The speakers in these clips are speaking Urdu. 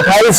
28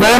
2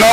9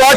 5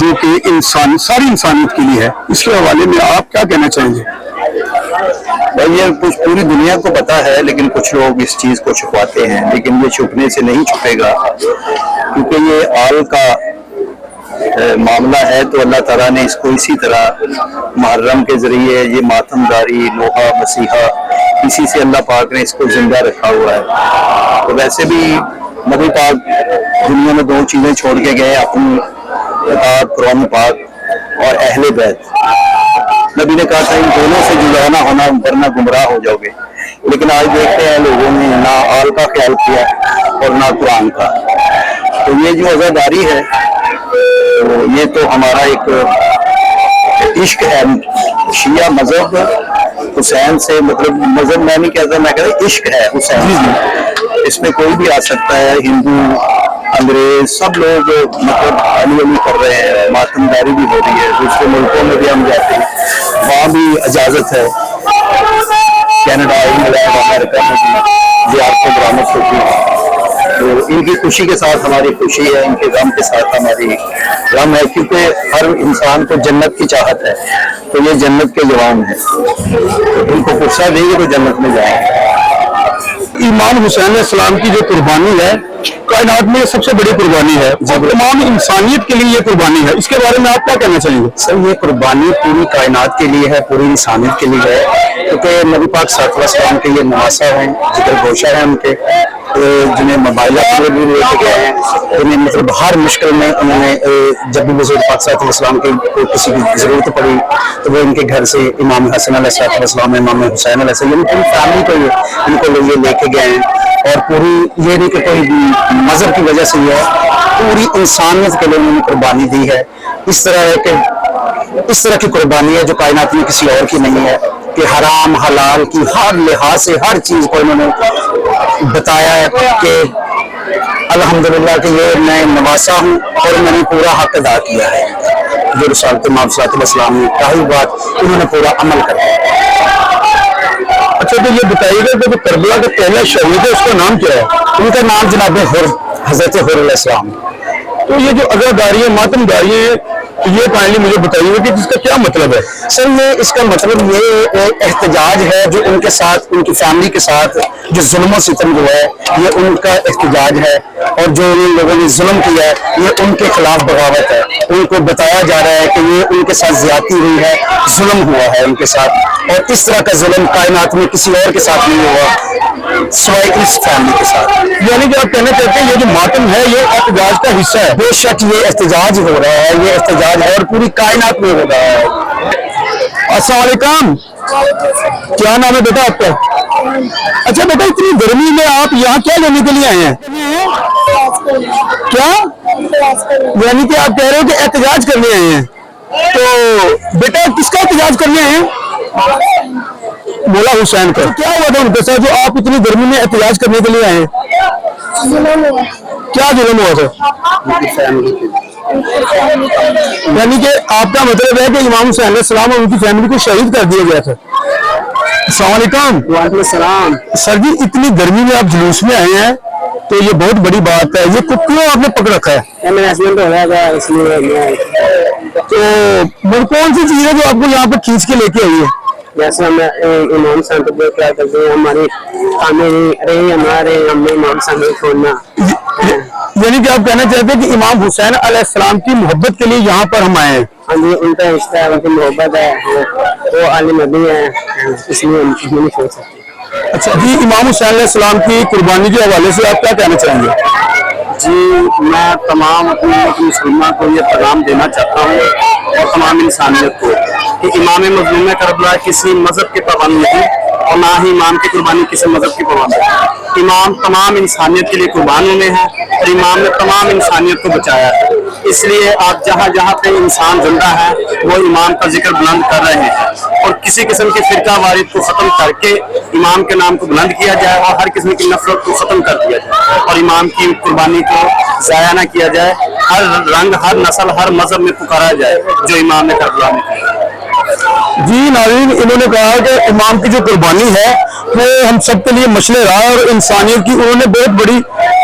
جو کہ ساری انسانیت کے لیے ہے، اس کے حوالے میں آپ کیا کہنا چاہیں گے؟ بھائی یہ کچھ پوری دنیا کو پتا ہے، لیکن کچھ لوگ اس چیز کو چھپاتے ہیں، لیکن یہ چھپنے سے نہیں چھپے گا، کیونکہ یہ آل کا معاملہ ہے۔ تو اللہ تعالیٰ نے اس کو اسی طرح محرم کے ذریعے یہ ماتم داری، نوحہ، مسیحا، اسی سے اللہ پاک نے اس کو زندہ رکھا ہوا ہے۔ تو ویسے بھی نبی پاک دنیا میں دو چیزیں چھوڑ کے گئے، اپنی اطاعت قرآن پاک اور اہل بیت۔ نبی نے کہا تھا ان دونوں سے جدا نہ ہونا ورنہ گمراہ ہو جاؤ گے، لیکن آج دیکھتے ہیں لوگوں نے نہ آل کا خیال کیا اور نہ قرآن کا۔ تو یہ جو عزاداری ہے یہ تو ہمارا ایک عشق ہے، شیعہ مذہب حسین سے، مطلب مذہب میں نہیں کہتا، میں کہتا عشق ہے حسین، اس میں کوئی بھی آ سکتا ہے، ہندو، انگریز، سب لوگ مطلب علی علی کر رہے ہیں، ماتم داری بھی ہو رہی ہے۔ دوسرے ملکوں میں بھی ہم جاتے ہیں، وہاں بھی اجازت ہے، کینیڈا، انگلینڈ، امریکہ میں بھی زیارتیں برآمد ہوتی ہیں۔ تو ان کی خوشی کے ساتھ ہماری خوشی ہے، ان کے غم کے ساتھ ہماری غم ہے، کیونکہ ہر انسان کو جنت کی چاہت ہے، تو یہ جنت کے جوان ہیں، ان کو فرصت دیں گے تو جنت میں جائیں گے۔ امام حسین علیہ السلام کی جو قربانی ہے کائنات میں سب سے بڑی قربانی ہے، تمام انسانیت کے لیے یہ قربانی ہے، اس کے بارے میں آپ کیا کہنا چاہیں گے؟ سر یہ قربانی پوری کائنات کے لیے ہے، پوری انسانیت کے لیے ہے، کیونکہ نبی پاک صلی اللہ علیہ وسلم کے یہ نواسہ ہیں، جگر گوشہ ہیں ان کے، جنہیں موبائلہ پر بھی لے کے گئے ہیں، انہیں مطلب ہر مشکل میں انہوں نے جب بھی حضور پاک صلی اللہ علیہ وسلم کی کسی کی ضرورت پڑی تو وہ ان کے گھر سے امام حسن علیہ السلام، امام حسین علیہ السلام، پوری فیملی کو ان کو لے کے گئے ہیں، اور پوری یہ نہیں کہ کوئی مذہب کی وجہ سے یہ ہے، پوری انسانیت کے لیے انہوں نے قربانی دی ہے۔ اس طرح ہے کہ اس طرح کی قربانی ہے جو کائنات میں کسی اور کی نہیں ہے، کہ حرام حلال کی ہر لحاظ سے ہر چیز کو انہوں نے بتایا ہے کہ الحمدللہ کہ یہ میں نواسا ہوں اور میں نے پورا حق ادا کیا ہے، جو رسالت امام صلی اللہ علیہ وسلم نے کہی بات انہوں نے پورا عمل کر دیا۔ اچھا تو یہ بتائیے گا کہ جو کربلا کا پہلا شہید ہے اس کا نام کیا ہے؟ ان کا نام جناب حضرت حر علیہ السلام۔ تو یہ جو عزاداری ہے، ماتم داری ہے، یہ پہلے مجھے بتائیے گا کہ اس کا کیا مطلب ہے؟ سر یہ اس کا مطلب یہ احتجاج ہے جو ان کے ساتھ، ان کی فیملی کے ساتھ جو ظلم و ستم جو ہے یہ ان کا احتجاج ہے، اور جو ان لوگوں نے ظلم کیا ہے یہ ان کے خلاف بغاوت ہے۔ ان کو بتایا جا رہا ہے کہ یہ ان کے ساتھ زیادتی ہوئی ہے، ظلم ہوا ہے ان کے ساتھ، اور اس طرح کا ظلم کائنات میں کسی اور کے ساتھ نہیں ہوا سوائے اس فیملی کے ساتھ۔ یعنی کہ آپ کہنا چاہتے ہیں یہ جو ماتم ہے یہ احتجاج کا حصہ ہے؟ بے شک یہ احتجاج ہو رہا ہے، یہ احتجاج ہے اور پوری کائنات میں ہو رہا ہے۔ السلام علیکم، کیا نام ہے بیٹا آپ کا؟ اچھا بیٹا اتنی گرمی میں آپ یہاں کیا لینے کے لیے آئے ہیں؟ کیا یعنی کہ آپ کہہ رہے ہو کہ احتجاج کرنے آئے ہیں؟ تو بیٹا کس کا احتجاج کرنے آئے ہیں؟ مولا حسین کا۔ کیا ہوا تھا ان کے ساتھ جو آپ اتنی گرمی میں احتجاج کرنے کے لیے آئے ہیں؟ کیا ظلم ہوا تھا؟ یعنی کہ آپ کا مطلب ہے کہ امام حسین علیہ السلام اور ان کی فیملی کو شہید کر دیا گیا تھا۔ السلام علیکم۔ وعلیکم السلام۔ سر جی اتنی گرمی میں آپ جلوس میں آئے ہیں تو یہ بہت بڑی بات ہے، یہ کیوں آپ نے پکڑ رکھا ہے؟ میرا ایکسیڈنٹ ہو گیا تھا اس لیے۔ تو کون سی چیز ہے جو آپ کو یہاں پہ کھینچ کے لے کے آئی ہے؟ جیسے ہم امام صاحب کو کیا کرتے ہیں، ہماری رہی ہمارے ہم امام صاحب کو چھوڑنا۔ یعنی کہ آپ کہنا چاہتے ہیں کہ امام حسین علیہ السلام کی محبت کے لیے یہاں پر ہم آئے ہیں؟ ہاں جی، ان کا رشتہ ہے، ان کی محبت ہے، وہ عالم نبی ہے، اس لیے ہم نہیں چھوڑ سکتے۔ اچھا جی، امام حسین علیہ السلام کی قربانی کے حوالے سے آپ کیا کہنا چاہیں گے؟ جی میں تمام امت مسلمہ کو یہ پیغام دینا چاہتا ہوں اور تمام انسانیت کو کہ امام مظلوم کربلا کسی مذہب کے پابند نہیں، اور نہ ہی امام کی قربانی کسی مذہب کی پابند ہے۔ امام تمام انسانیت کے لیے قربان ہوئے ہیں اور امام نے تمام انسانیت کو بچایا ہے، اس لیے آپ جہاں جہاں پہ انسان زندہ ہے وہ امام کا ذکر بلند کر رہے ہیں، اور کسی قسم کی فرقہ واریت کو ختم کر کے امام کے نام کو بلند کیا جائے اور ہر قسم کی نفرت کو ختم کر دیا جائے، اور امام کی قربانی کو ضائع نہ کیا جائے، ہر رنگ، ہر نسل، ہر مذہب میں پکارا جائے جو امام نے کربلا میں کیا۔ جی ناظرین، انہوں نے کہا کہ امام کی جو قربانی ہے وہ ہم سب کے لیے مشعل راہ اور انسانیت کی انہوں نے بہت بڑی